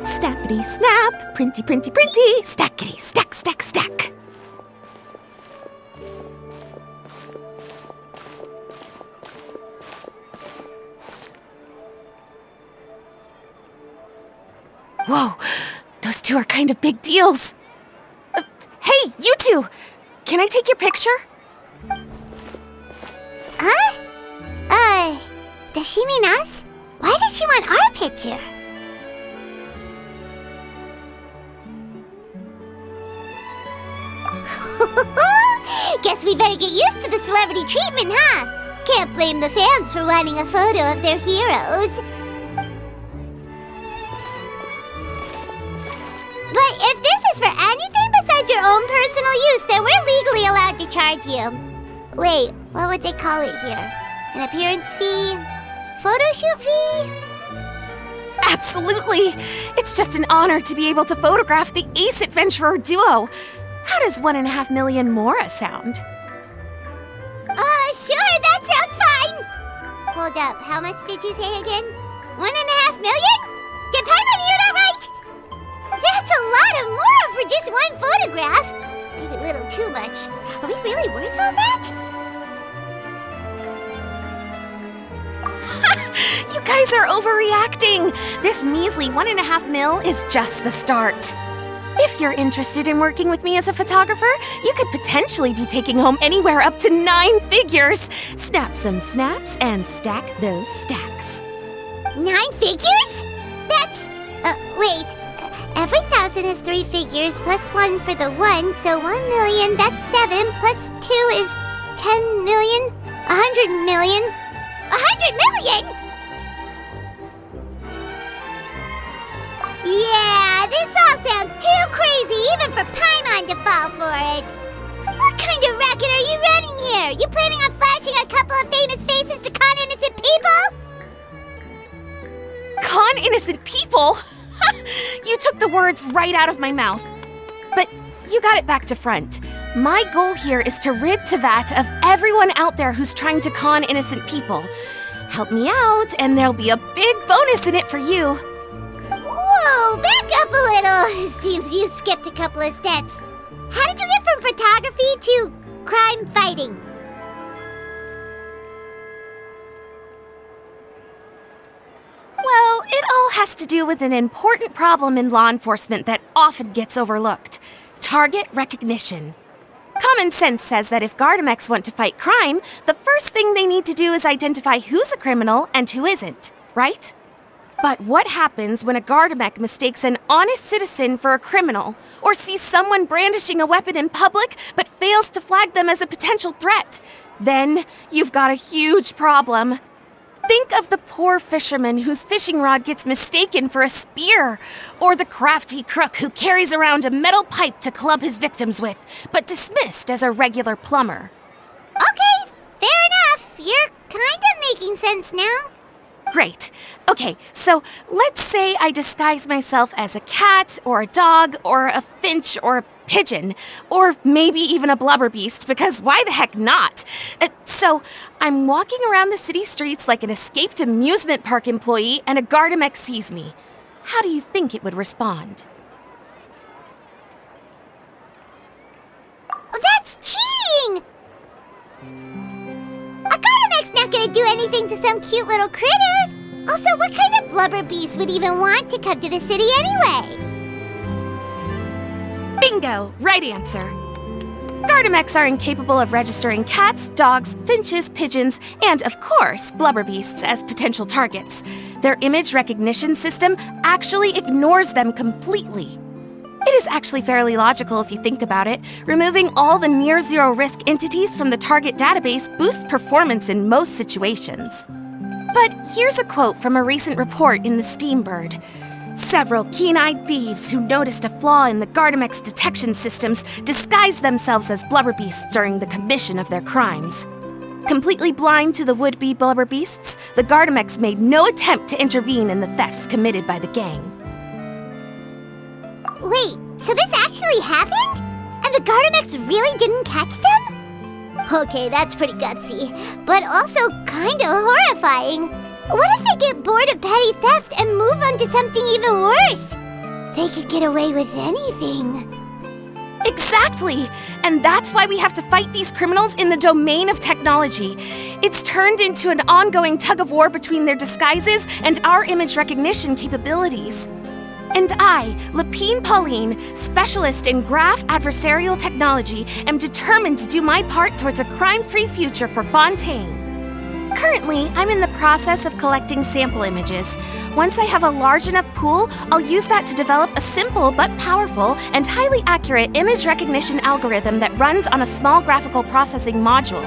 Snappity snap, printy printy printy, stackity stack stack stack. Whoa, those two are kind of big deals. Hey, you two! Can I take your picture? Huh? Does she mean us? Why does she want our picture? Guess we better get used to the celebrity treatment, huh? Can't blame the fans for wanting a photo of their heroes. But if this is for anything besides your own personal use, then we're legally allowed to charge you. Wait, what would they call it here? An appearance fee? Photo shoot fee? Absolutely! It's just an honor to be able to photograph the Ace Adventurer duo. How does 1.5 million more sound? Sure, that sounds fine! Hold up, how much did you say again? 1.5 million? Did Paimon hear that right? That's a lot of more for just one photograph! Maybe a little too much. Are we really worth all that? You guys are overreacting! This measly 1.5 mil is just the start. If you're interested in working with me as a photographer, you could potentially be taking home anywhere up to 9 figures. Snap some snaps and stack those stacks. 9 figures? That's... wait. Every 1,000 is 3 figures, plus 1 for the 1, so 1 million, that's 7, plus 2 is 10 million, 100 million. 100 million?! Yeah, this all sounds too crazy even for Paimon to fall for it. What kind of racket are you running here? You planning on flashing a couple of famous faces to con innocent people? Con innocent people? You took the words right out of my mouth. But you got it back to front. My goal here is to rid Teyvat of everyone out there who's trying to con innocent people. Help me out, and there'll be a big bonus in it for you. Whoa, back up a little. Seems you skipped a couple of steps. How did you get from photography to crime fighting? Well, it all has to do with an important problem in law enforcement that often gets overlooked. Target recognition. Common sense says that if Gardamex want to fight crime, the first thing they need to do is identify who's a criminal and who isn't, right? But what happens when a Gardamex mistakes an honest citizen for a criminal, or sees someone brandishing a weapon in public but fails to flag them as a potential threat? Then you've got a huge problem. Think of the poor fisherman whose fishing rod gets mistaken for a spear, or the crafty crook who carries around a metal pipe to club his victims with, but dismissed as a regular plumber. Okay, fair enough. You're kind of making sense now. Great. Okay, so let's say I disguise myself as a cat, or a dog, or a finch, or a pigeon, or maybe even a blubber beast, because why the heck not? So I'm walking around the city streets like an escaped amusement park employee, and a Gardamex sees me. How do you think it would respond? Oh, that's cheating! A Gardamex not gonna do anything to some cute little critter. Also, what kind of blubber beast would even want to come to the city anyway? Bingo! Right answer. Gardamex are incapable of registering cats, dogs, finches, pigeons, and, of course, blubber beasts as potential targets. Their image recognition system actually ignores them completely. It is actually fairly logical if you think about it. Removing all the near-zero risk entities from the target database boosts performance in most situations. But here's a quote from a recent report in the Steambird. Several keen-eyed thieves who noticed a flaw in the Gardamex detection systems disguised themselves as blubber beasts during the commission of their crimes. Completely blind to the would-be blubber beasts, the Gardamex made no attempt to intervene in the thefts committed by the gang. Wait, so this actually happened? And the Gardamex really didn't catch them? Okay, that's pretty gutsy, but also kinda horrifying. What if they get bored of petty theft and move on to something even worse? They could get away with anything. Exactly! And that's why we have to fight these criminals in the domain of technology. It's turned into an ongoing tug-of-war between their disguises and our image recognition capabilities. And I, Lepine-Pauline, specialist in Graph Adversarial Technology, am determined to do my part towards a crime-free future for Fontaine. Currently, I'm in the process of collecting sample images. Once I have a large enough pool, I'll use that to develop a simple but powerful and highly accurate image recognition algorithm that runs on a small graphical processing module.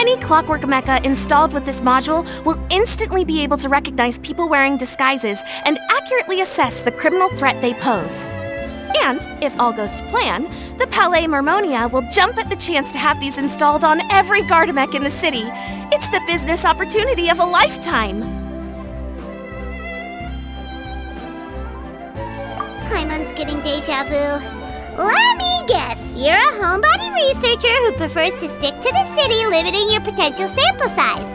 Any clockwork mecha installed with this module will instantly be able to recognize people wearing disguises and accurately assess the criminal threat they pose. And, if all goes to plan, the Palais Mermonia will jump at the chance to have these installed on every Gardamech in the city. It's the business opportunity of a lifetime! Paimon's getting deja vu. Let me guess, you're a homebody researcher who prefers to stick to the city, limiting your potential sample size.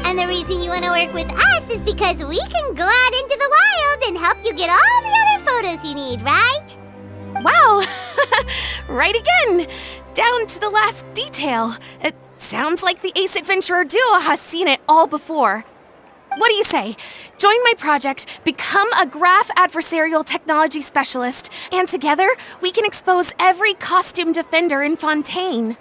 And the reason you want to work with us is because we can go out into the wild and help you get all the other photos you need, right? Wow! Right again! Down to the last detail. It sounds like the Ace Adventurer duo has seen it all before. What do you say? Join my project, become a Graph Adversarial Technology specialist, and together we can expose every costume defender in Fontaine.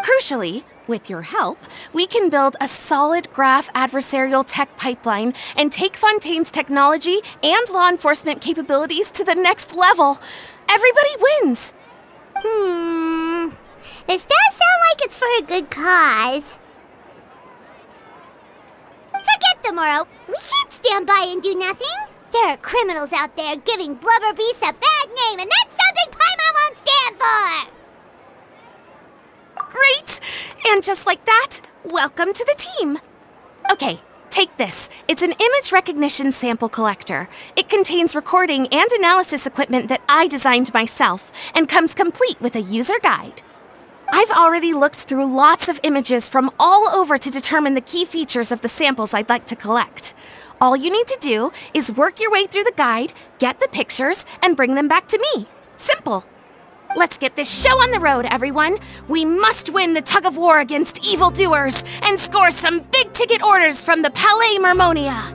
Crucially, with your help, we can build a solid Graph Adversarial Tech pipeline and take Fontaine's technology and law enforcement capabilities to the next level. Everybody wins! This does sound like it's for a good cause. Forget tomorrow. We can't stand by and do nothing. There are criminals out there giving Blubber Beasts a bad name, and that's something Paimon won't stand for! Great! And just like that, welcome to the team. Okay, take this. It's an image recognition sample collector. It contains recording and analysis equipment that I designed myself and comes complete with a user guide. I've already looked through lots of images from all over to determine the key features of the samples I'd like to collect. All you need to do is work your way through the guide, get the pictures, and bring them back to me. Simple. Let's get this show on the road, everyone. We must win the tug-of-war against evildoers and score some big-ticket orders from the Palais Mermonia.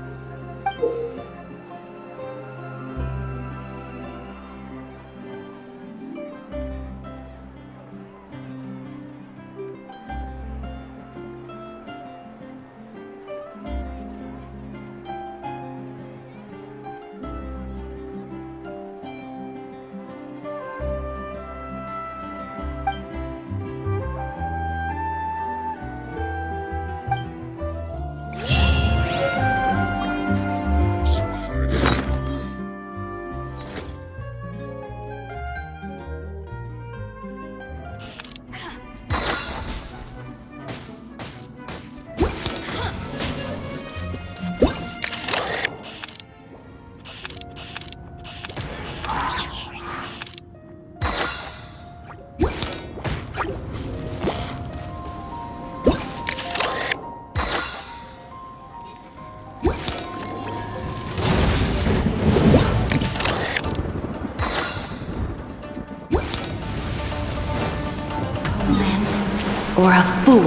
Or a fool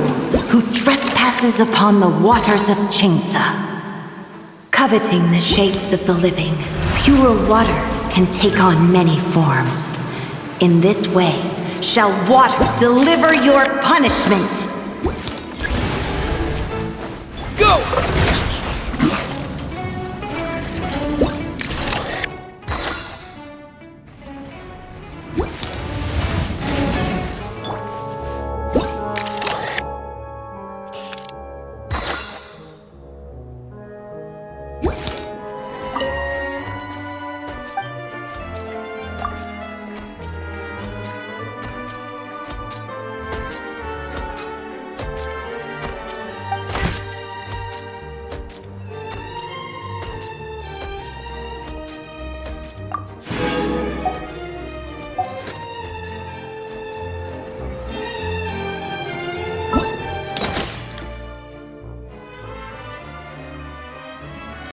who trespasses upon the waters of Chinsa. Coveting the shapes of the living, pure water can take on many forms. In this way, shall water deliver your punishment. Go!